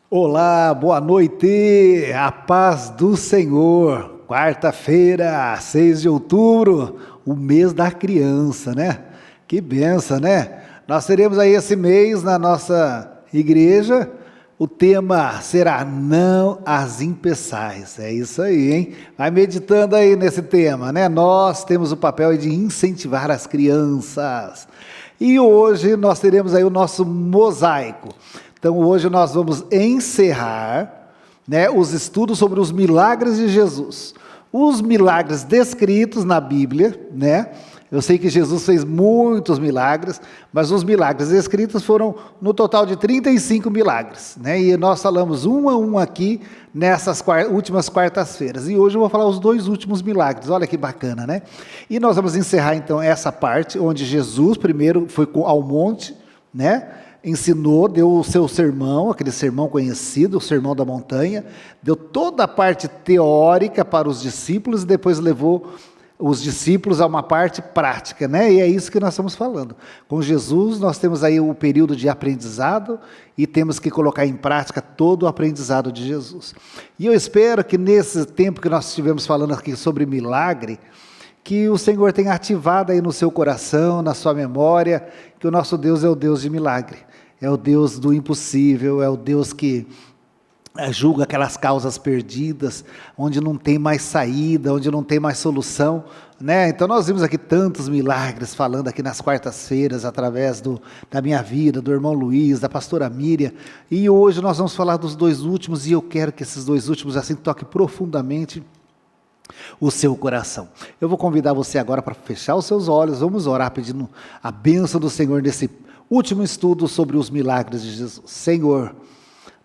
Olá, boa noite, a paz do Senhor. Quarta-feira, 6 de outubro, o mês da criança, né? Que benção, né? Nós teremos aí esse mês na nossa igreja, o tema será Não as impeçais. É isso aí, hein? Vai meditando aí nesse tema, né? Nós temos o papel de incentivar as crianças. E hoje nós teremos aí o nosso mosaico. Então hoje nós vamos encerrar, né, os estudos sobre os milagres de Jesus. Os milagres descritos na Bíblia, né? Eu sei que Jesus fez muitos milagres, mas os milagres escritos foram no total de 35 milagres, né? E nós falamos um a um aqui nessas últimas quartas-feiras. E hoje eu vou falar os 2 últimos milagres, olha que bacana, né? E nós vamos encerrar então essa parte, onde Jesus primeiro foi ao monte, né? Ensinou, deu o seu sermão, aquele sermão conhecido, o sermão da montanha, deu toda a parte teórica para os discípulos e depois levou os discípulos a uma parte prática, né? E é isso que nós estamos falando. Com Jesus nós temos aí o período de aprendizado e temos que colocar em prática todo o aprendizado de Jesus. E eu espero que nesse tempo que nós estivemos falando aqui sobre milagre, que o Senhor tenha ativado aí no seu coração, na sua memória, que o nosso Deus é o Deus de milagre. É o Deus do impossível, é o Deus que julga aquelas causas perdidas, onde não tem mais saída, onde não tem mais solução, né? Então nós vimos aqui tantos milagres, falando aqui nas quartas-feiras, através da minha vida, do irmão Luiz, da pastora Miriam, e hoje nós vamos falar dos 2 últimos, e eu quero que esses 2 últimos assim toquem profundamente o seu coração. Eu vou convidar você agora para fechar os seus olhos, vamos orar pedindo a bênção do Senhor nesse último estudo sobre os milagres de Jesus. Senhor,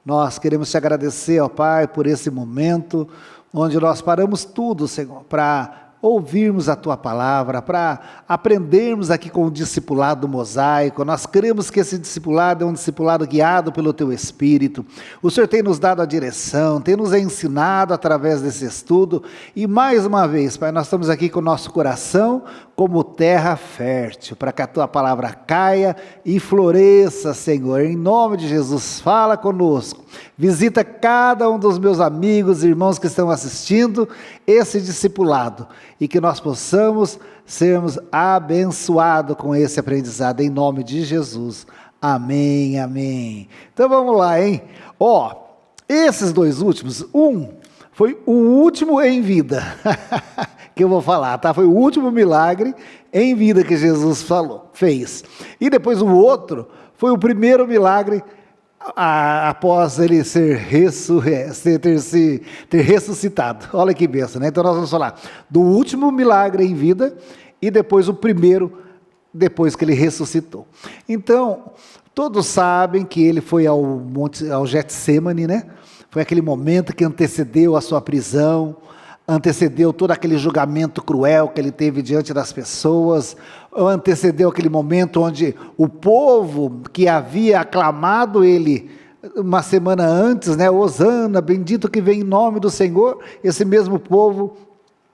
nós queremos te agradecer, ó Pai, por esse momento, onde nós paramos tudo, Senhor, para ouvirmos a Tua palavra, para aprendermos aqui com o discipulado do mosaico. Nós cremos que esse discipulado é um discipulado guiado pelo Teu Espírito. O Senhor tem nos dado a direção, tem nos ensinado através desse estudo, e mais uma vez, Pai, nós estamos aqui com o nosso coração como terra fértil, para que a Tua palavra caia e floresça, Senhor. Em nome de Jesus, fala conosco. Visita cada um dos meus amigos e irmãos que estão assistindo esse discipulado e que nós possamos sermos abençoados com esse aprendizado, em nome de Jesus. Amém, amém. Então vamos lá, hein? Esses 2 últimos, foi o último em vida, que eu vou falar, tá? Foi o último milagre em vida que Jesus fez. E depois o outro foi o primeiro milagre após ele ter ressuscitado. Olha que bênção, né? Então nós vamos falar do último milagre em vida e depois o primeiro, depois que ele ressuscitou. Então, todos sabem que ele foi ao Getsemane, né? Foi aquele momento que antecedeu a sua prisão, antecedeu todo aquele julgamento cruel que ele teve diante das pessoas, antecedeu aquele momento onde o povo que havia aclamado ele uma semana antes, né, Hosana, bendito que vem em nome do Senhor, esse mesmo povo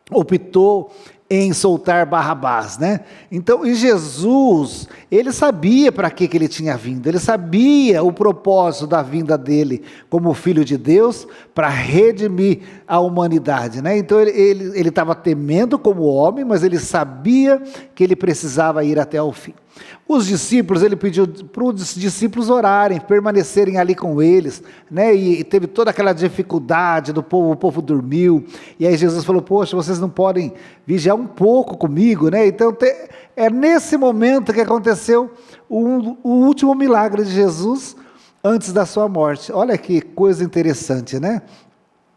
optou em soltar Barrabás, né? Então, e Jesus, ele sabia para que ele tinha vindo, ele sabia o propósito da vinda dele como filho de Deus, para redimir a humanidade, né? Então ele estava temendo como homem, mas ele sabia que ele precisava ir até o fim. Os discípulos, ele pediu para os discípulos orarem, permanecerem ali com eles, né? E teve toda aquela dificuldade do povo, o povo dormiu, e aí Jesus falou, poxa, vocês não podem vigiar um pouco comigo, né? Então é nesse momento que aconteceu o último milagre de Jesus antes da sua morte. Olha que coisa interessante, né?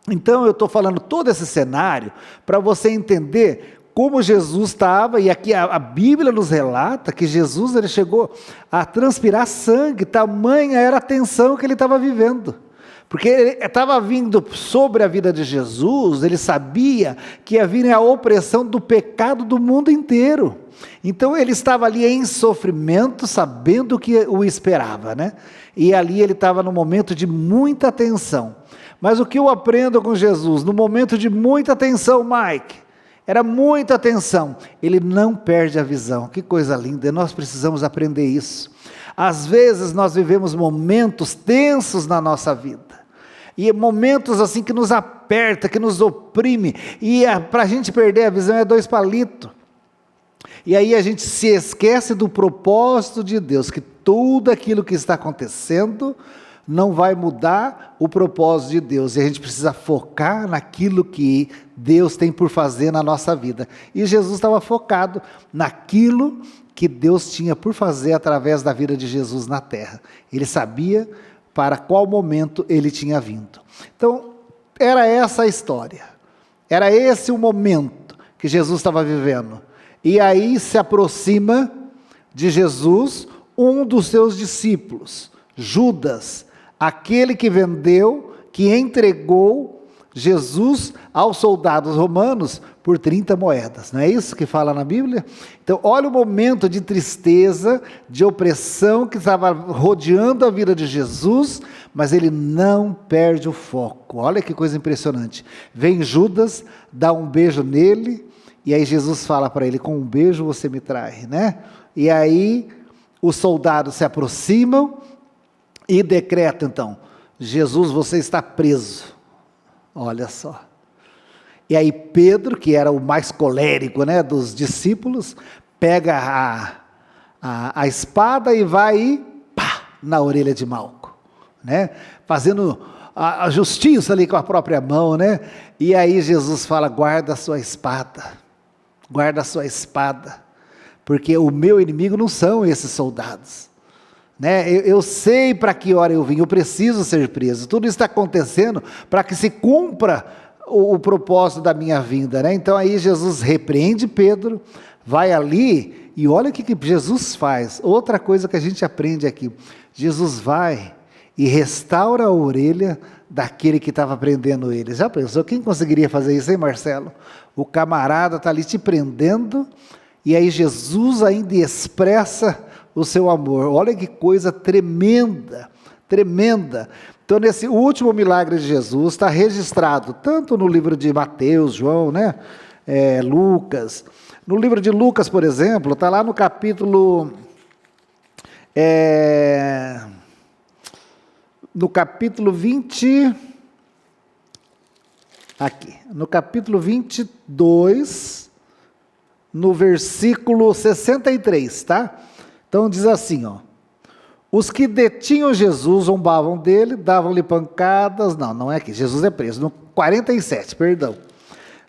Então eu estou falando todo esse cenário para você entender como Jesus estava, e aqui a Bíblia nos relata que Jesus ele chegou a transpirar sangue, tamanha era a tensão que ele estava vivendo. Porque ele estava vindo sobre a vida de Jesus, ele sabia que ia vir a opressão do pecado do mundo inteiro. Então ele estava ali em sofrimento, sabendo o que o esperava, né? E ali ele estava num momento de muita tensão. Mas o que eu aprendo com Jesus, no momento de muita tensão, Mike, era muita tensão, ele não perde a visão. Que coisa linda, e nós precisamos aprender isso. Às vezes nós vivemos momentos tensos na nossa vida, e momentos assim que nos aperta, que nos oprime, e para a gente perder a visão é 2 palitos. E aí a gente se esquece do propósito de Deus, que tudo aquilo que está acontecendo não vai mudar o propósito de Deus, e a gente precisa focar naquilo que Deus tem por fazer na nossa vida. E Jesus estava focado naquilo que Deus tinha por fazer através da vida de Jesus na terra. Ele sabia para qual momento ele tinha vindo. Então, era essa a história. Era esse o momento que Jesus estava vivendo. E aí se aproxima de Jesus um dos seus discípulos, Judas, aquele que vendeu, que entregou Jesus aos soldados romanos por 30 moedas. Não é isso que fala na Bíblia? Então, olha o momento de tristeza, de opressão que estava rodeando a vida de Jesus, mas ele não perde o foco. Olha que coisa impressionante. Vem Judas, dá um beijo nele, e aí Jesus fala para ele, com um beijo você me trai, né? E aí os soldados se aproximam e decretam então, Jesus, você está preso. Olha só. E aí Pedro, que era o mais colérico, né, dos discípulos, pega a espada e vai na orelha de Malco, né? Fazendo a justiça ali com a própria mão, né? E aí Jesus fala, guarda a sua espada, porque o meu inimigo não são esses soldados, né? Eu sei para que hora eu vim, eu preciso ser preso, tudo isso está acontecendo para que se cumpra o propósito da minha vinda, né? Então aí Jesus repreende Pedro, vai ali, e olha o que Jesus faz, outra coisa que a gente aprende aqui, Jesus vai e restaura a orelha daquele que estava prendendo ele. Já pensou, quem conseguiria fazer isso, hein, Marcelo? O camarada está ali te prendendo, e aí Jesus ainda expressa o seu amor. Olha que coisa tremenda, tremenda. Então, nesse último milagre de Jesus, está registrado, tanto no livro de Mateus, João, né? Lucas. No livro de Lucas, por exemplo, está lá no capítulo... no capítulo 20... Aqui, no capítulo 22, no versículo 63, tá? Então diz assim, ó. Os que detinham Jesus zombavam dele, davam-lhe pancadas, não é aqui, Jesus é preso, no 47, perdão.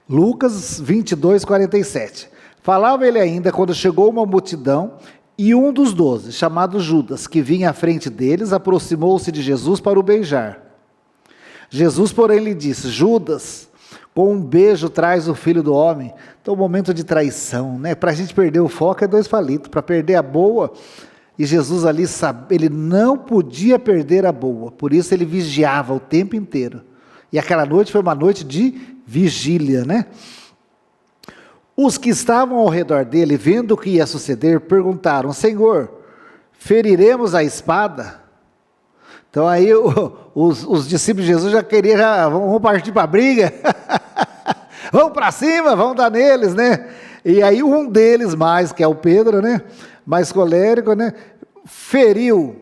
Lucas 22, 47. Falava ele ainda quando chegou uma multidão, e um dos 12, chamado Judas, que vinha à frente deles, aproximou-se de Jesus para o beijar. Jesus, porém, lhe disse, Judas, com um beijo traz o Filho do Homem. Então, o momento de traição, né? Para a gente perder o foco é 2 palitos, para perder a boa, e Jesus ali, ele não podia perder a boa, por isso ele vigiava o tempo inteiro, e aquela noite foi uma noite de vigília, né? Os que estavam ao redor dele, vendo o que ia suceder, perguntaram, Senhor, feriremos a espada? Então aí os discípulos de Jesus já queriam, vamos partir para a briga, vamos para cima, vamos dar neles, né? E aí um deles mais, que é o Pedro, né? Mais colérico, né? Feriu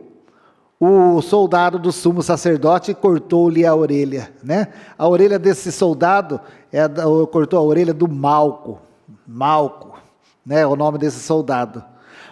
o soldado do sumo sacerdote e cortou-lhe a orelha, né? A orelha desse soldado, cortou a orelha do Malco, né? O nome desse soldado.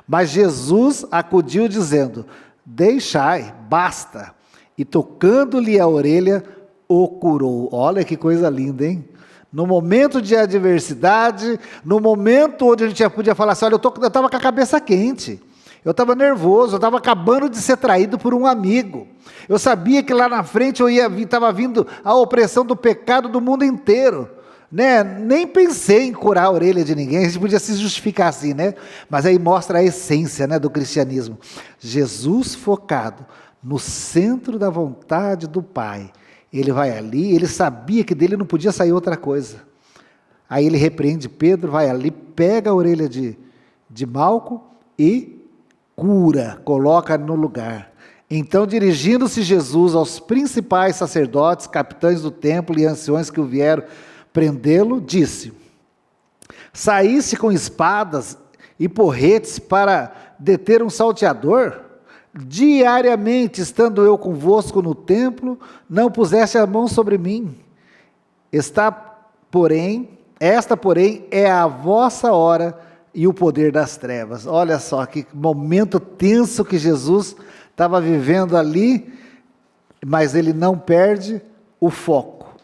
Mas Jesus acudiu dizendo, deixai, basta. E tocando-lhe a orelha, o curou. Olha que coisa linda, hein? No momento de adversidade, no momento onde a gente já podia falar assim, olha, eu estava com a cabeça quente, eu estava nervoso, eu estava acabando de ser traído por um amigo, eu sabia que lá na frente estava vindo a opressão do pecado do mundo inteiro, né? Nem pensei em curar a orelha de ninguém, a gente podia se justificar assim, né? Mas aí mostra a essência, né, do cristianismo. Jesus focado no centro da vontade do Pai. Ele vai ali, ele sabia que dele não podia sair outra coisa. Aí ele repreende Pedro, vai ali, pega a orelha de Malco e cura, coloca no lugar. Então, dirigindo-se Jesus aos principais sacerdotes, capitães do templo e anciões que o vieram prendê-lo, disse: saísse com espadas e porretes para deter um salteador? Diariamente, estando eu convosco no templo, não puseste a mão sobre mim. Esta, porém, é a vossa hora e o poder das trevas. Olha só que momento tenso que Jesus estava vivendo ali, mas ele não perde o foco.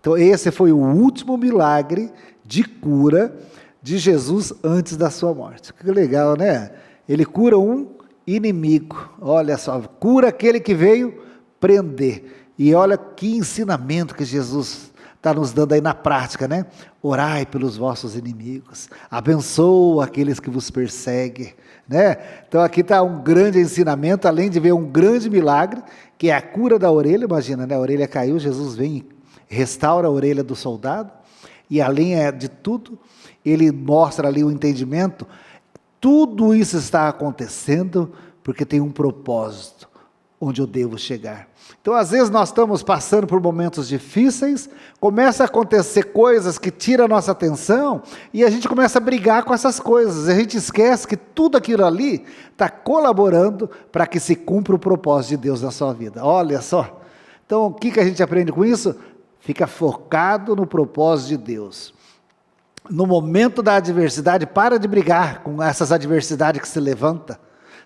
Então esse foi o último milagre de cura de Jesus antes da sua morte. Que legal, né? Ele cura um inimigo, olha só, cura aquele que veio prender. E olha que ensinamento que Jesus está nos dando aí na prática, né? Orai pelos vossos inimigos, abençoa aqueles que vos perseguem, né? Então aqui está um grande ensinamento, além de ver um grande milagre, que é a cura da orelha. Imagina, né? A orelha caiu, Jesus vem e restaura a orelha do soldado, e além de tudo, ele mostra ali o entendimento. Tudo isso está acontecendo porque tem um propósito, onde eu devo chegar. Então, às vezes nós estamos passando por momentos difíceis, começa a acontecer coisas que tiram a nossa atenção, e a gente começa a brigar com essas coisas, a gente esquece que tudo aquilo ali está colaborando para que se cumpra o propósito de Deus na sua vida. Olha só, então o que a gente aprende com isso? Fica focado no propósito de Deus. No momento da adversidade, para de brigar com essas adversidades que se levantam,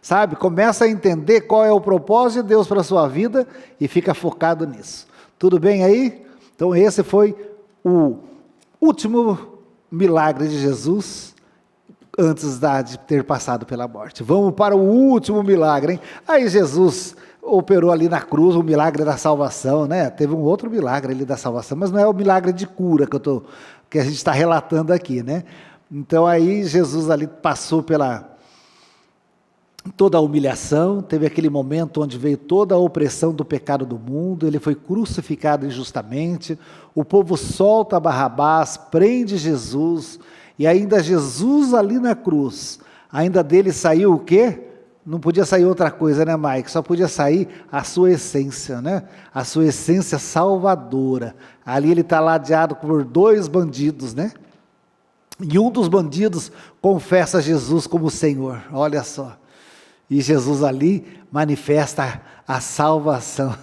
sabe? Começa a entender qual é o propósito de Deus para a sua vida e fica focado nisso. Tudo bem aí? Então esse foi o último milagre de Jesus antes de ter passado pela morte. Vamos para o último milagre, hein? Aí Jesus operou ali na cruz o milagre da salvação, né? Teve um outro milagre ali da salvação, mas não é o milagre de cura que a gente está relatando aqui, né? Então aí Jesus ali passou pela toda a humilhação, teve aquele momento onde veio toda a opressão do pecado do mundo, ele foi crucificado injustamente, o povo solta Barrabás, prende Jesus, e ainda Jesus ali na cruz, ainda dele saiu o quê? Não podia sair outra coisa, né, Mike? Só podia sair a sua essência, né? A sua essência salvadora. Ali ele está ladeado por 2 bandidos, né? E um dos bandidos confessa Jesus como Senhor, olha só. E Jesus ali manifesta a salvação.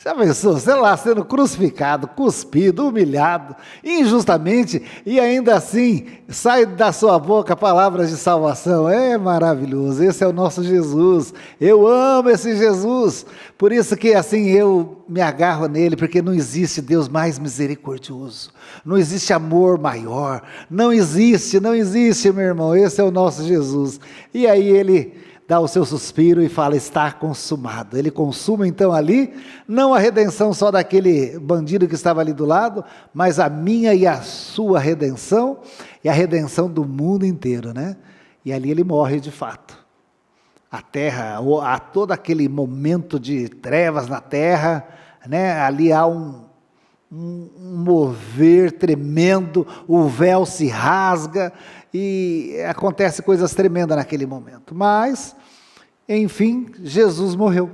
Já pensou, sei lá, sendo crucificado, cuspido, humilhado, injustamente, e ainda assim sai da sua boca palavras de salvação. É maravilhoso, esse é o nosso Jesus. Eu amo esse Jesus. Por isso que assim eu me agarro nele, porque não existe Deus mais misericordioso, não existe amor maior, não existe, meu irmão, esse é o nosso Jesus. E aí ele dá o seu suspiro e fala, está consumado. Ele consuma então ali, não a redenção só daquele bandido que estava ali do lado, mas a minha e a sua redenção, e a redenção do mundo inteiro, né? E ali ele morre de fato. A terra, há todo aquele momento de trevas na terra, né? Ali há um mover tremendo, o véu se rasga, e acontece coisas tremendas naquele momento, mas, enfim, Jesus morreu,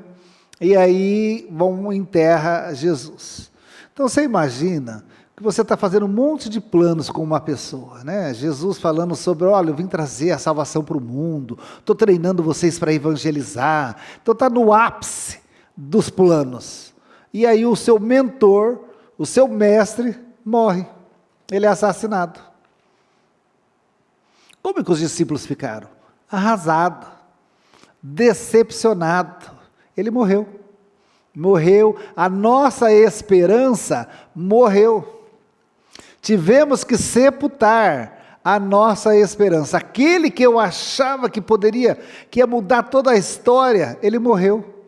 e aí enterra Jesus. Então você imagina que você está fazendo um monte de planos com uma pessoa, né? Jesus falando sobre, olha, eu vim trazer a salvação para o mundo, estou treinando vocês para evangelizar, então está no ápice dos planos, e aí o seu mentor, o seu mestre morre, ele é assassinado. Como é que os discípulos ficaram? Arrasados, decepcionados. Ele morreu. Morreu, a nossa esperança morreu. Tivemos que sepultar a nossa esperança. Aquele que eu achava que ia mudar toda a história, ele morreu.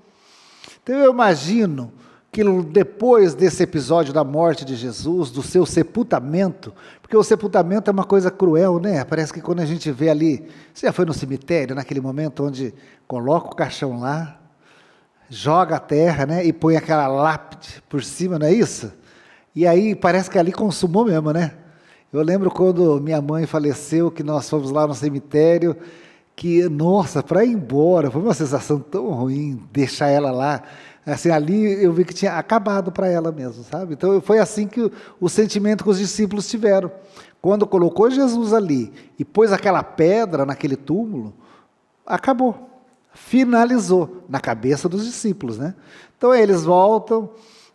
Então eu imagino que depois desse episódio da morte de Jesus, do seu sepultamento, porque o sepultamento é uma coisa cruel, né? Parece que quando a gente vê ali, você já foi no cemitério, naquele momento onde coloca o caixão lá, joga a terra, né? E põe aquela lápide por cima, não é isso? E aí parece que ali consumou mesmo, né? Eu lembro quando minha mãe faleceu, que nós fomos lá no cemitério, que, nossa, para ir embora, foi uma sensação tão ruim deixar ela lá. Assim, ali eu vi que tinha acabado para ela mesmo, sabe? Então foi assim que o sentimento que os discípulos tiveram. Quando colocou Jesus ali e pôs aquela pedra naquele túmulo, acabou, finalizou na cabeça dos discípulos, né? Então eles voltam,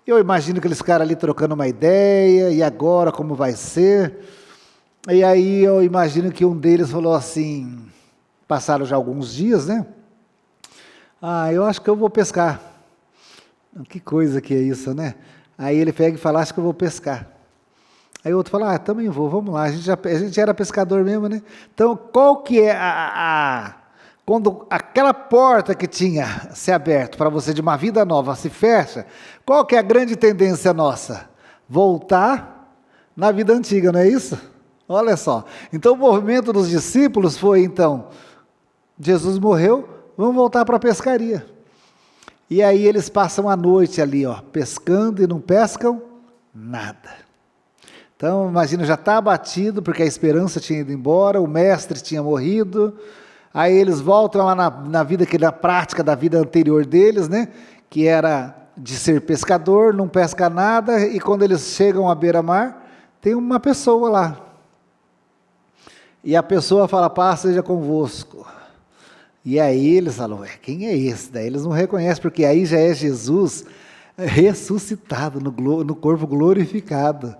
eu imagino que eles ficaram ali trocando uma ideia, e agora como vai ser? E aí eu imagino que um deles falou assim, passaram já alguns dias, né? Eu acho que eu vou pescar. Que coisa que é isso, né? Aí ele pega e fala, acho que eu vou pescar. Aí o outro fala, também vou, vamos lá, a gente era pescador mesmo, né? Então, qual que é quando aquela porta que tinha se aberto para você de uma vida nova se fecha, qual que é a grande tendência nossa? Voltar na vida antiga, não é isso? Olha só. Então, o movimento dos discípulos foi, então, Jesus morreu, vamos voltar para a pescaria. E aí eles passam a noite ali, pescando e não pescam nada. Então, imagina, já está abatido, porque a esperança tinha ido embora, o mestre tinha morrido, aí eles voltam lá na vida, na prática da vida anterior deles, né, que era de ser pescador, não pesca nada, e quando eles chegam à beira-mar, tem uma pessoa lá. E a pessoa fala, paz seja convosco. E aí eles falam, quem é esse? Daí eles não reconhecem, porque aí já é Jesus ressuscitado no corpo glorificado.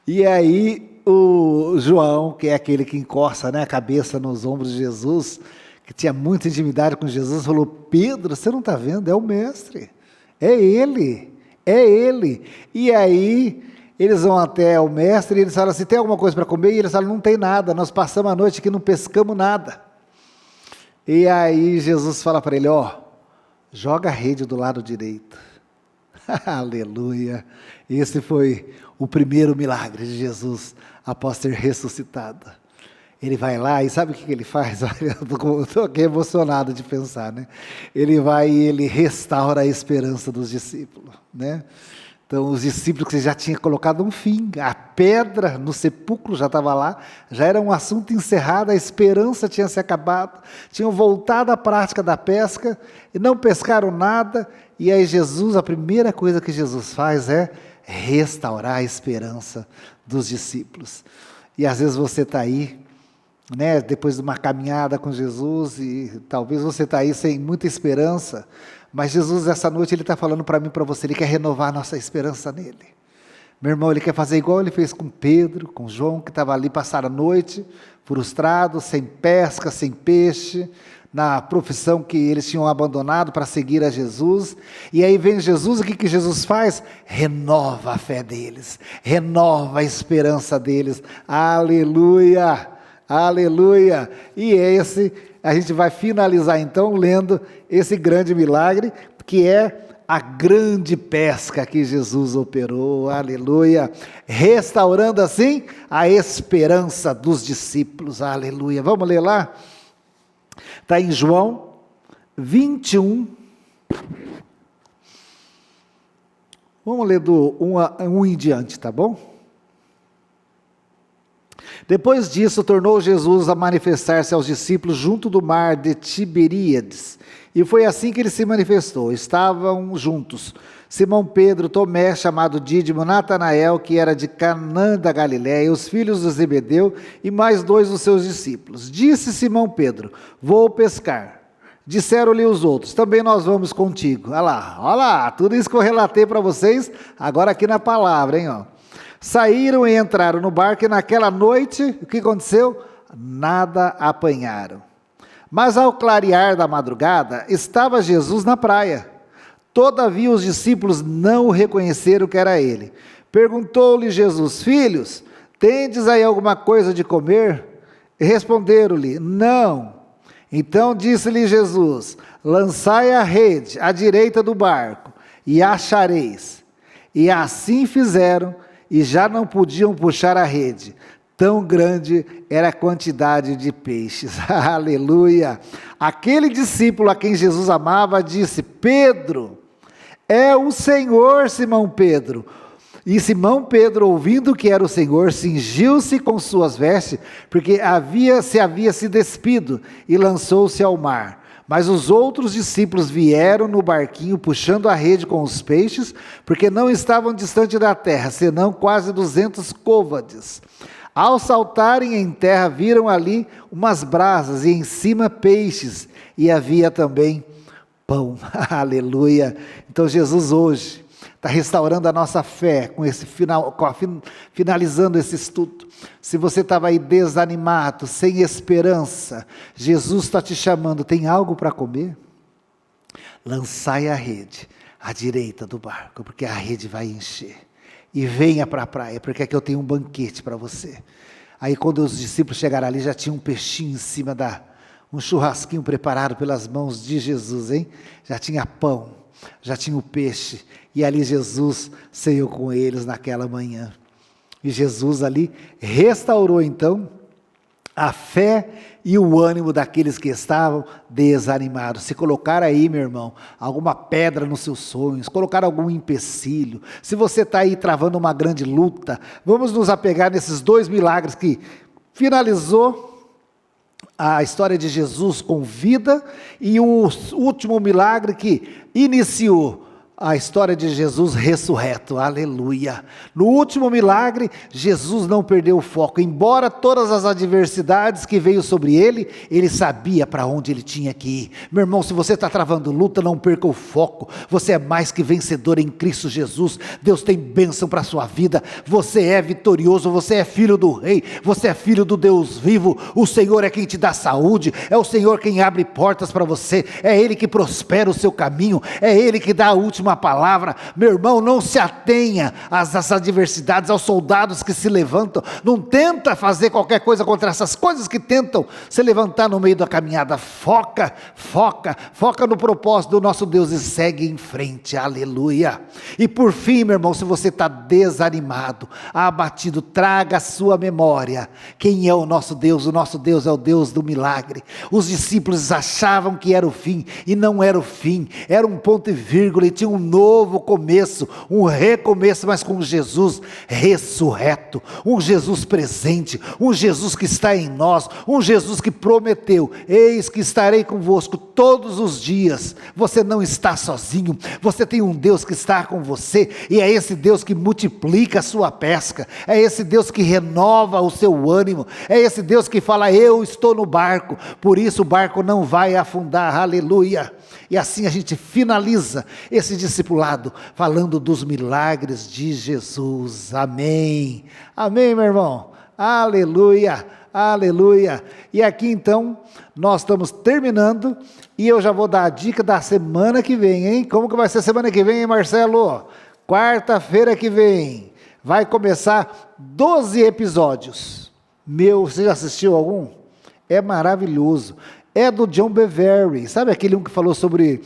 E aí o João, que é aquele que encosta, né, a cabeça nos ombros de Jesus, que tinha muita intimidade com Jesus, falou, Pedro, você não está vendo? É o mestre, é ele. E aí eles vão até o mestre e eles falam assim, tem alguma coisa para comer? E eles falam, não tem nada, nós passamos a noite aqui, não pescamos nada. E aí Jesus fala para ele, joga a rede do lado direito. Aleluia. Esse foi o primeiro milagre de Jesus após ter ressuscitado. Ele vai lá e sabe o que ele faz? Eu estou aqui emocionado de pensar, né? Ele vai e ele restaura a esperança dos discípulos, né? Então, os discípulos que já tinham colocado um fim, a pedra no sepulcro já estava lá, já era um assunto encerrado, a esperança tinha se acabado, tinham voltado à prática da pesca, e não pescaram nada, e aí Jesus, a primeira coisa que Jesus faz é restaurar a esperança dos discípulos. E às vezes você está aí, né, depois de uma caminhada com Jesus, e talvez você está aí sem muita esperança, mas Jesus, essa noite, Ele está falando para mim e para você, Ele quer renovar a nossa esperança nele. Meu irmão, Ele quer fazer igual Ele fez com Pedro, com João, que estava ali, passaram a noite, frustrados, sem pesca, sem peixe, na profissão que eles tinham abandonado para seguir a Jesus, e aí vem Jesus, o que Jesus faz? Renova a fé deles, renova a esperança deles, aleluia, aleluia, e a gente vai finalizar então lendo esse grande milagre, que é a grande pesca que Jesus operou, aleluia, restaurando assim a esperança dos discípulos, aleluia. Vamos ler lá? Está em João 21, vamos ler do 1 em diante, tá bom? Depois disso, tornou Jesus a manifestar-se aos discípulos junto do mar de Tiberíades, e foi assim que ele se manifestou. Estavam juntos Simão Pedro, Tomé, chamado Dídimo, Natanael, que era de Canaã da Galiléia, os filhos de Zebedeu, e mais 2 dos seus discípulos. Disse Simão Pedro, vou pescar. Disseram-lhe os outros, também nós vamos contigo. Olha lá, tudo isso que eu relatei para vocês, agora aqui na palavra, hein, Saíram e entraram no barco, e naquela noite, o que aconteceu? Nada apanharam. Mas ao clarear da madrugada, estava Jesus na praia. Todavia os discípulos não o reconheceram que era ele. Perguntou-lhe Jesus, filhos, tendes aí alguma coisa de comer? E responderam-lhe, não. Então disse-lhe Jesus, lançai a rede à direita do barco, e achareis. E assim fizeram, e já não podiam puxar a rede, tão grande era a quantidade de peixes. Aleluia! Aquele discípulo a quem Jesus amava disse, Pedro, é o Senhor, Simão Pedro. E Simão Pedro, ouvindo que era o Senhor, cingiu-se com suas vestes, porque se havia se despido, e lançou-se ao mar. Mas os outros discípulos vieram no barquinho, puxando a rede com os peixes, porque não estavam distante da terra, senão quase 200 côvades. Ao saltarem em terra, viram ali umas brasas, e em cima peixes, e havia também pão. Aleluia! Então Jesus hoje está restaurando a nossa fé com esse finalizando esse estudo. Se você estava aí desanimado, sem esperança, Jesus está te chamando. Tem algo para comer? Lançai a rede à direita do barco, porque a rede vai encher. E venha para a praia, porque aqui eu tenho um banquete para você. Aí quando os discípulos chegaram ali, já tinha um peixinho em cima um churrasquinho preparado pelas mãos de Jesus, hein? Já tinha pão, já tinha o peixe, e ali Jesus ceiou com eles naquela manhã. E Jesus ali restaurou então a fé e o ânimo daqueles que estavam desanimados. Se colocar aí, meu irmão, alguma pedra nos seus sonhos, colocar algum empecilho, se você está aí travando uma grande luta, vamos nos apegar nesses 2 milagres que finalizou a história de Jesus com vida, e o último milagre que iniciou a história de Jesus ressurreto, aleluia. No último milagre, Jesus não perdeu o foco, embora todas as adversidades que veio sobre ele, ele sabia para onde ele tinha que ir. Meu irmão, se você está travando luta, não perca o foco, você é mais que vencedor em Cristo Jesus, Deus tem bênção para a sua vida, você é vitorioso, você é filho do rei, você é filho do Deus vivo, o Senhor é quem te dá saúde, é o Senhor quem abre portas para você, é Ele que prospera o seu caminho, é Ele que dá a última palavra. Meu irmão, não se atenha às adversidades, aos soldados que se levantam, não tenta fazer qualquer coisa contra essas coisas que tentam se levantar no meio da caminhada. Foca no propósito do nosso Deus e segue em frente, aleluia. E por fim, meu irmão, se você está desanimado, abatido, traga a sua memória, quem é o nosso Deus? O nosso Deus é o Deus do milagre. Os discípulos achavam que era o fim, e não era o fim, era um ponto e vírgula, e tinha um novo começo, um recomeço, mas com Jesus ressurreto, um Jesus presente, um Jesus que está em nós, um Jesus que prometeu: eis que estarei convosco todos os dias. Você não está sozinho, você tem um Deus que está com você, e é esse Deus que multiplica a sua pesca, é esse Deus que renova o seu ânimo, é esse Deus que fala: eu estou no barco, por isso o barco não vai afundar, aleluia. E assim a gente finaliza esse discipulado, falando dos milagres de Jesus, amém, amém, meu irmão, aleluia, aleluia. E aqui então, nós estamos terminando, e eu já vou dar a dica da semana que vem, hein? Como que vai ser semana que vem, hein, Marcelo? Quarta-feira que vem, vai começar 12 episódios, você já assistiu algum? É maravilhoso. É do John Bevere, sabe aquele que falou sobre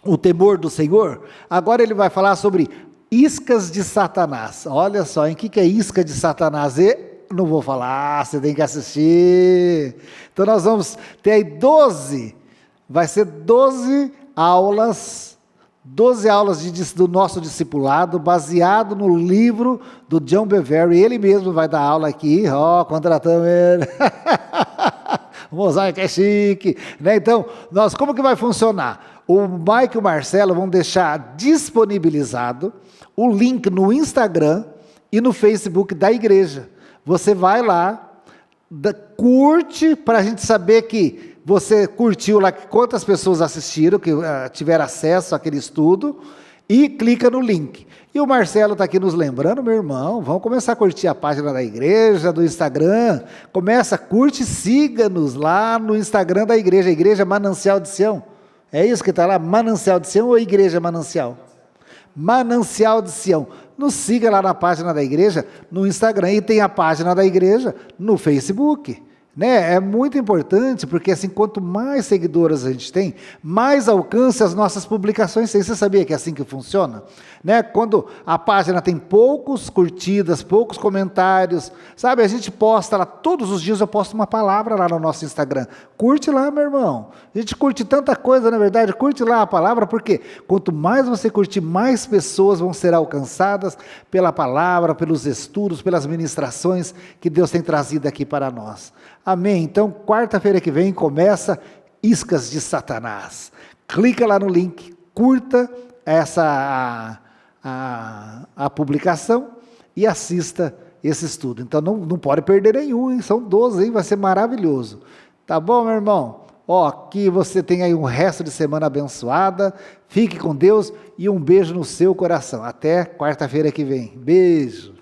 o temor do Senhor? Agora ele vai falar sobre iscas de Satanás. Olha só, em que é isca de Satanás? Não vou falar, você tem que assistir. Então nós vamos ter aí 12, vai ser 12 aulas do nosso discipulado, baseado no livro do John Bevere. Ele mesmo vai dar aula aqui, contratamos ele. O mosaico é chique, né? Então, como que vai funcionar? O Mike e o Marcelo vão deixar disponibilizado o link no Instagram e no Facebook da igreja. Você vai lá, curte, para a gente saber que você curtiu lá, quantas pessoas assistiram, que tiveram acesso àquele estudo, e clica no link. E o Marcelo está aqui nos lembrando, meu irmão, vamos começar a curtir a página da igreja, do Instagram, curte, siga-nos lá no Instagram da igreja, a Igreja Manancial de Sião, é isso que está lá, Manancial de Sião ou Igreja Manancial? Manancial de Sião, nos siga lá na página da igreja, no Instagram, e tem a página da igreja no Facebook, né? É muito importante, porque assim, quanto mais seguidores a gente tem, mais alcance as nossas publicações têm. Você sabia que é assim que funciona? Né? Quando a página tem poucos curtidas, poucos comentários, sabe? A gente posta lá, todos os dias eu posto uma palavra lá no nosso Instagram. Curte lá, meu irmão. A gente curte tanta coisa, na verdade, curte lá a palavra, porque quanto mais você curtir, mais pessoas vão ser alcançadas pela palavra, pelos estudos, pelas ministrações que Deus tem trazido aqui para nós. Amém? Então, quarta-feira que vem começa Iscas de Satanás. Clica lá no link, curta a publicação e assista esse estudo. Então, não pode perder nenhum, hein? São 12, hein? Vai ser maravilhoso. Tá bom, meu irmão? Ó, que você tenha aí um resto de semana abençoada. Fique com Deus e um beijo no seu coração. Até quarta-feira que vem. Beijo.